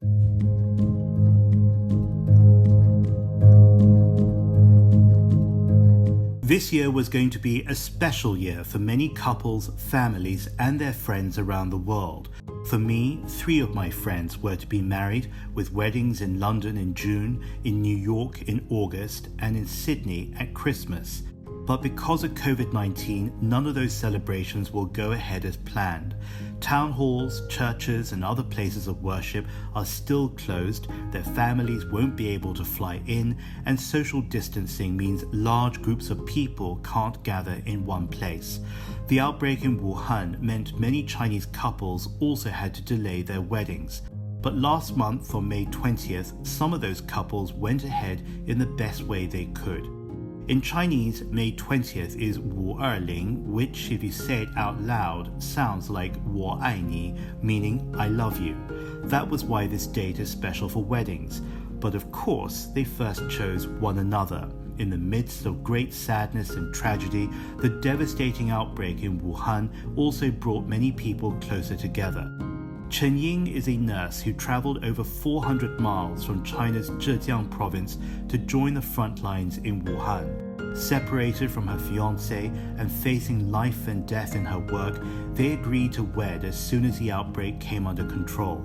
This year was going to be a special year for many couples, families, and their friends around the world. For me, 3 of my friends were to be married, with weddings in London in June, in New York in August, and in Sydney at Christmas. But because of COVID-19, none of those celebrations will go ahead as planned. Town halls, churches, and other places of worship are still closed, their families won't be able to fly in, and social distancing means large groups of people can't gather in one place. The outbreak in Wuhan meant many Chinese couples also had to delay their weddings. But last month, on May 20th, some of those couples went ahead in the best way they could. In Chinese, May 20th is 5/20, which, if you say it out loud, sounds like 我爱你, meaning I love you. That was why this date is special for weddings. But of course, they first chose one another. In the midst of great sadness and tragedy, the devastating outbreak in Wuhan also brought many people closer together. Chen Ying is a nurse who traveled over 400 miles from China's Zhejiang province to join the front lines in Wuhan. Separated from her fiancé and facing life and death in her work, they agreed to wed as soon as the outbreak came under control.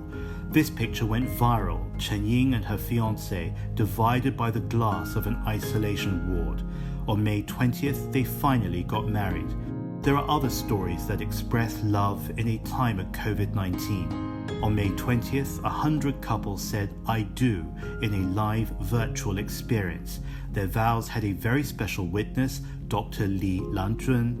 This picture went viral, Chen Ying and her fiancé divided by the glass of an isolation ward. On May 20th, they finally got married. There are other stories that express love in a time of COVID-19. On May 20th, 100 couples said I do in a live virtual experience. Their vows had a very special witness, Dr. Li Lanzhun.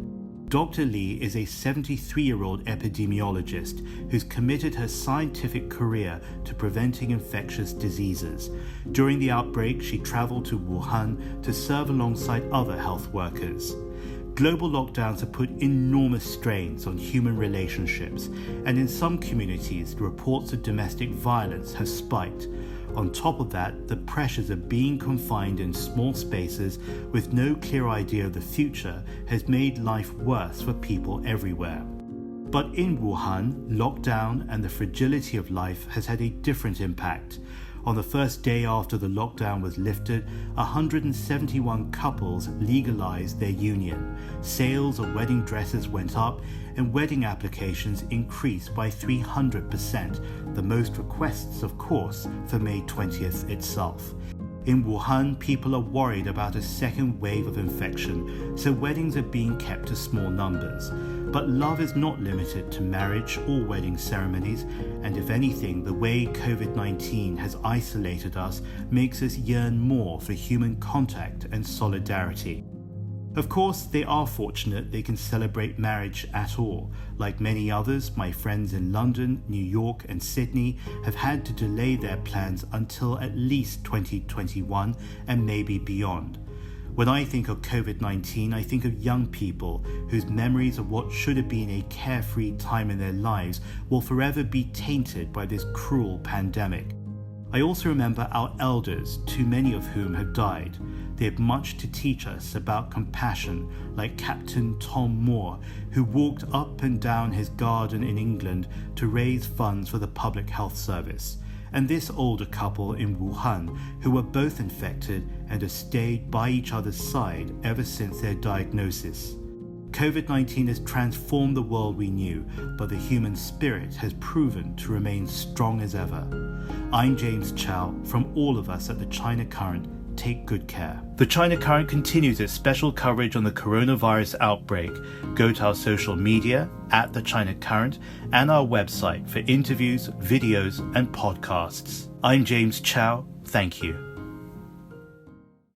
Dr. Li is a 73-year-old epidemiologist who's committed her scientific career to preventing infectious diseases. During the outbreak, she traveled to Wuhan to serve alongside other health workers. Global lockdowns have put enormous strains on human relationships, and in some communities, the reports of domestic violence have spiked. On top of that, the pressures of being confined in small spaces with no clear idea of the future has made life worse for people everywhere. But in Wuhan, lockdown and the fragility of life has had a different impact. On the first day after the lockdown was lifted, 171 couples legalized their union. Sales of wedding dresses went up and wedding applications increased by 300%, the most requests, of course, for May 20th itself. In Wuhan, people are worried about a second wave of infection, so weddings are being kept to small numbers. But love is not limited to marriage or wedding ceremonies, and if anything, the way COVID-19 has isolated us makes us yearn more for human contact and solidarity. Of course, they are fortunate they can celebrate marriage at all. Like many others, my friends in London, New York, and Sydney have had to delay their plans until at least 2021 and maybe beyond. When I think of COVID-19, I think of young people whose memories of what should have been a carefree time in their lives will forever be tainted by this cruel pandemic. I also remember our elders, too many of whom have died. They have much to teach us about compassion, like Captain Tom Moore, who walked up and down his garden in England to raise funds for the Public Health Service. And this older couple in Wuhan, who were both infected and have stayed by each other's side ever since their diagnosis. COVID-19 has transformed the world we knew, but the human spirit has proven to remain strong as ever. I'm James Chow. From all of us at the China Current, take good care. The China Current continues its special coverage on the coronavirus outbreak. Go to our social media, @The China Current, and our website for interviews, videos, and podcasts. I'm James Chow. Thank you.